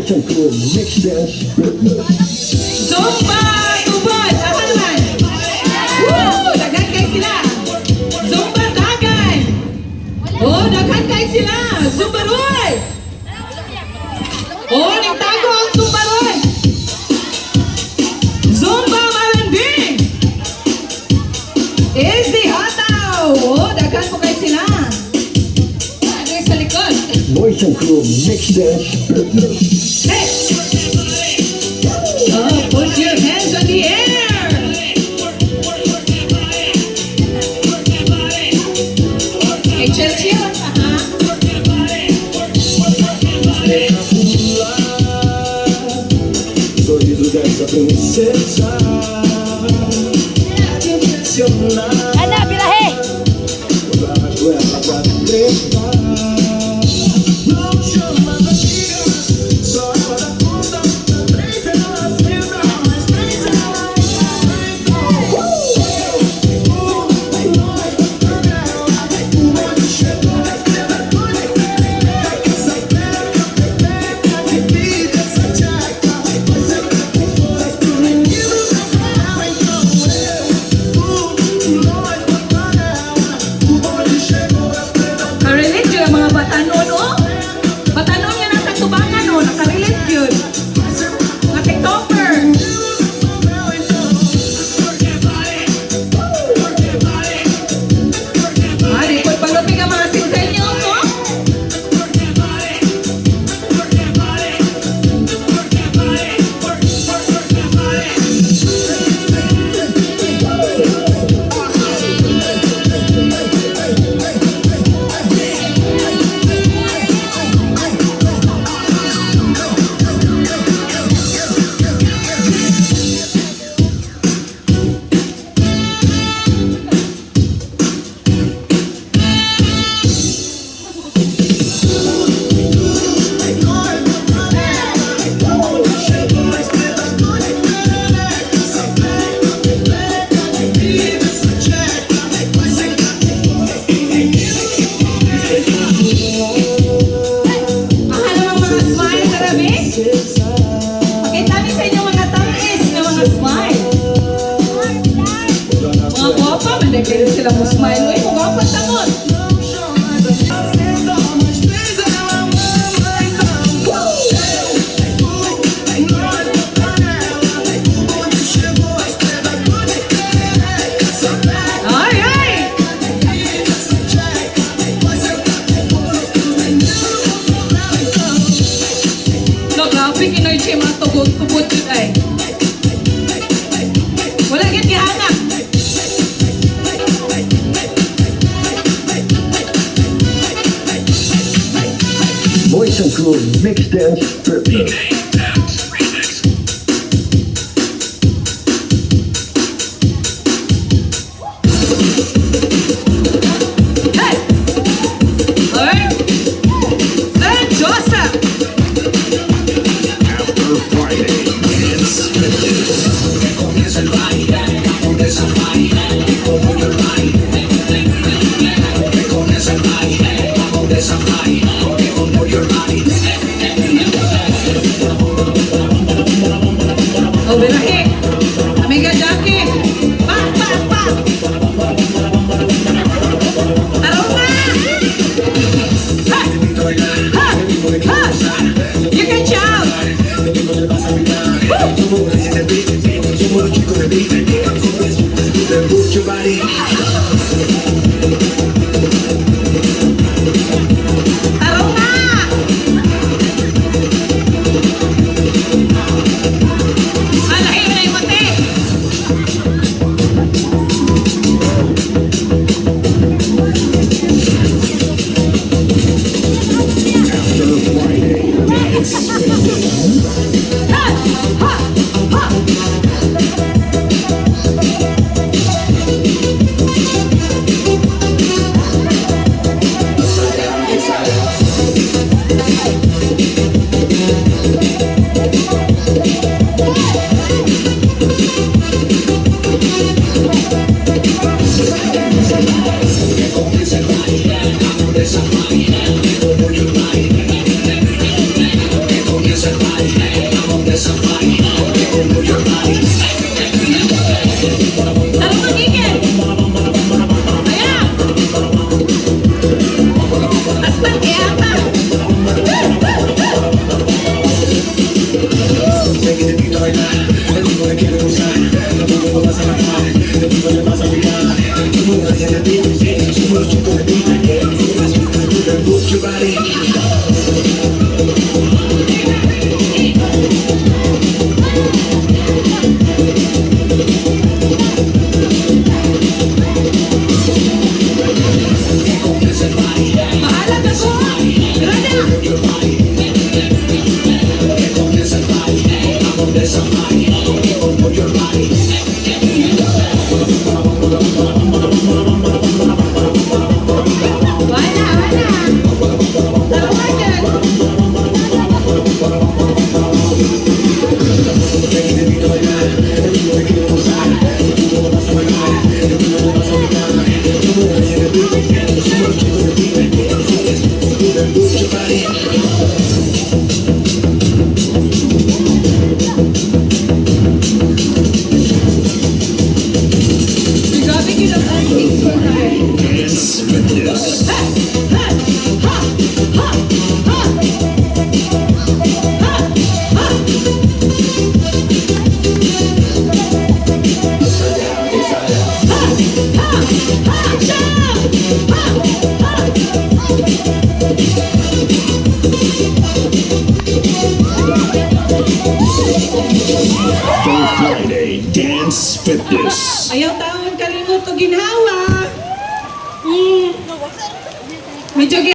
Motion Crew Mix Dance Fitness. Zumba! Tubod! Ako naman! Woo! Daghan kayo sila! Zumba daghan! Oh, daghan kayo sila! Zumba Roy! Oh, nagtago ang Zumba Roy! Zumba Malanding! Easy Hataw! Oh, daghan po kayo sila! Ano yung sa likod? Motion Crew Mix Dance Fitness. Hey! Oh, put your hands on the air! Hey, chill pa, ha? Sorriso dessa princesa te impressionar. Ana, birahe! Bajo ela pra levar. Não chama de amiga, só para conta. Três elas vida, mais três elas. O mundo chegou na estrela, tudo que essa perca, de vida, essa tchaca. Você tá com força, tudo aquilo não para. Então nós botar ela. O mundo chegou na estrela. Nakarelate yun ang mga batanon, oh! Batanon nga nasa tubangan, oh! Nakarelate yun! Mga TikToker! Ah, di ko palupig ang mga centennials, oh! Mahal ang mga smile, karami? Pakita niyo sa inyo mga tangis na mga smile. Mga guwapa, managay sila mo smile. Uy, mga guwapa tangon. Ay, ay! No, grabe, energy mga tugod-tugod yun ay. Wala git gihanga. Motion Crew Mix Dance Fitness. Hey! Alright! San Joseph! After Friday, it's fitness. Oh, birahe! Amiga Jackie! Pa! Pa! Pa! Taraw na! Ha! Ha! Ha! You can shout! Taraw na! Malahin na yung mati! After Friday, it's fitness. Ha! Ha! Ha! Esa vaina, como yo baile, que comienza el baile. Fitness. Third Friday Dance Fitness. Ayaw taon kalimot o ginhawa. Medyo